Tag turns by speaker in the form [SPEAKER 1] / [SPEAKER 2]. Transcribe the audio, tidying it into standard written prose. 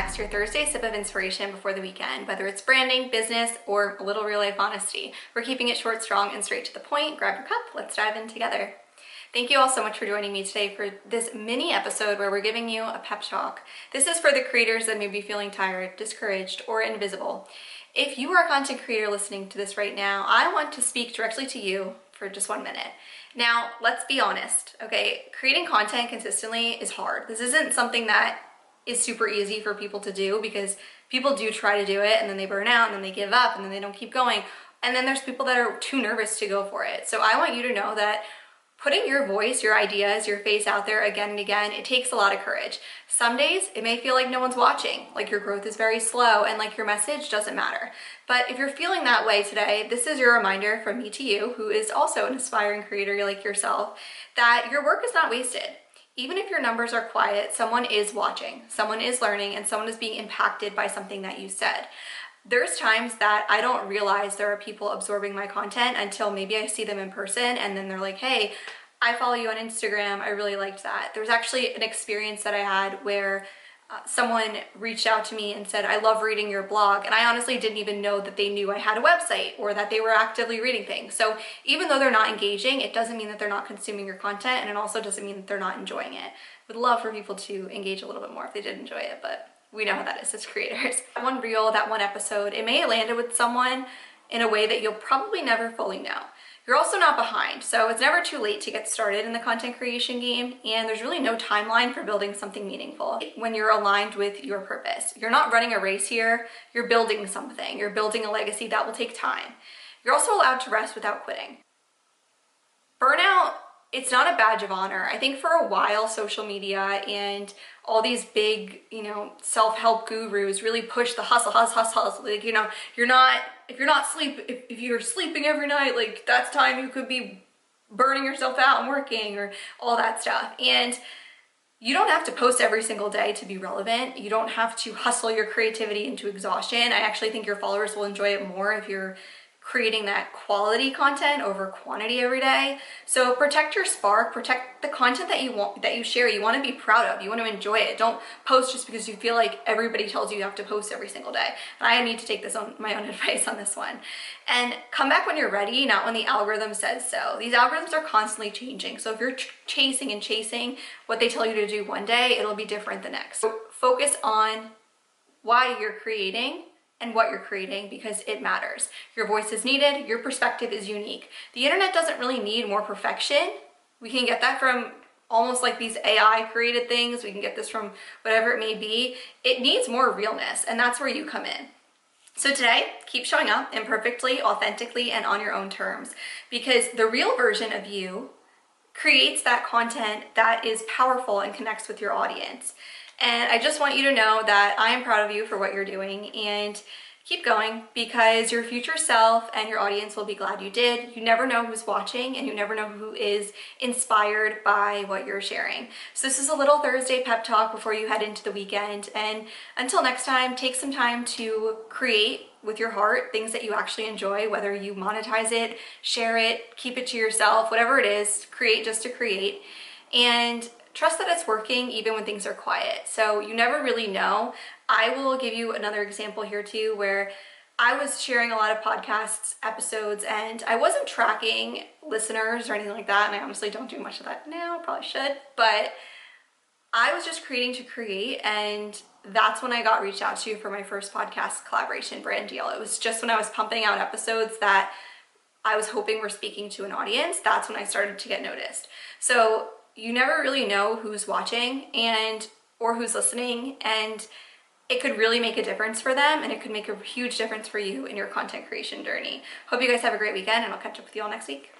[SPEAKER 1] Becks, your Thursday sip of inspiration before the weekend. Whether it's branding, business, or a little real life honesty, we're keeping it short, strong, and straight to the point. Grab your cup, let's dive in together. Thank you all so much for joining me today for this mini episode where we're giving you a pep talk. This is for the creators that may be feeling tired, discouraged, or invisible. If you are a content creator listening to this right now, I want to speak directly to you for just 1 minute. Now, let's be honest, okay? Creating content consistently is hard. This isn't something that is super easy for people to do because people do try to do it and then they burn out and then they give up and then they don't keep going. And then there's people that are too nervous to go for it. So I want you to know that putting your voice, your ideas, your face out there again and again, it takes a lot of courage. Some days it may feel like no one's watching, like your growth is very slow and like your message doesn't matter. But if you're feeling that way today, this is your reminder from me to you, who is also an aspiring creator like yourself, that your work is not wasted. Even if your numbers are quiet, someone is watching, someone is learning, and someone is being impacted by something that you said. There's times that I don't realize there are people absorbing my content until maybe I see them in person and then they're like, hey, I follow you on Instagram, I really liked that. There was actually an experience that I had where someone reached out to me and said, I love reading your blog. And I honestly didn't even know that they knew I had a website or that they were actively reading things. So even though they're not engaging, it doesn't mean that they're not consuming your content. And it also doesn't mean that they're not enjoying it. Would love for people to engage a little bit more if they did enjoy it, but we know how that is as creators. That one reel, that one episode, it may have landed with someone in a way that you'll probably never fully know. You're also not behind, so it's never too late to get started in the content creation game, and there's really no timeline for building something meaningful when you're aligned with your purpose. You're not running a race here, you're building something. You're building a legacy that will take time. You're also allowed to rest without quitting. Burnout, it's not a badge of honor. I think for a while, social media and all these big, self-help gurus really push the hustle. Like, if you're sleeping every night, like that's time you could be burning yourself out and working or all that stuff. And you don't have to post every single day to be relevant. You don't have to hustle your creativity into exhaustion. I actually think your followers will enjoy it more if you're creating that quality content over quantity every day. So protect your spark, protect the content that you share, you want to be proud of, you want to enjoy it. Don't post just because you feel like everybody tells you have to post every single day. And I need to take my own advice on this one. And come back when you're ready, not when the algorithm says so. These algorithms are constantly changing. So if you're chasing what they tell you to do one day, it'll be different the next. So focus on why you're creating and what you're creating, because it matters. Your voice is needed, your perspective is unique. The internet doesn't really need more perfection. We can get that from almost like these AI created things. We can get this from whatever it may be. It needs more realness, and that's where you come in. So today, keep showing up imperfectly, authentically, and on your own terms, because the real version of you creates that content that is powerful and connects with your audience. And I just want you to know that I am proud of you for what you're doing, and keep going, because your future self and your audience will be glad you did. You never know who's watching, and you never know who is inspired by what you're sharing. So this is a little Thursday pep talk before you head into the weekend. And until next time, take some time to create with your heart things that you actually enjoy, whether you monetize it, share it, keep it to yourself, whatever it is, create just to create. And trust that it's working even when things are quiet. So you never really know. I will give you another example here too, where I was sharing a lot of podcasts episodes and I wasn't tracking listeners or anything like that. And I honestly don't do much of that now, probably should, but I was just creating to create. And that's when I got reached out to for my first podcast collaboration brand deal. It was just when I was pumping out episodes that I was hoping were speaking to an audience. That's when I started to get noticed. So you never really know who's watching or who's listening, and it could really make a difference for them, and it could make a huge difference for you in your content creation journey. Hope you guys have a great weekend, and I'll catch up with you all next week.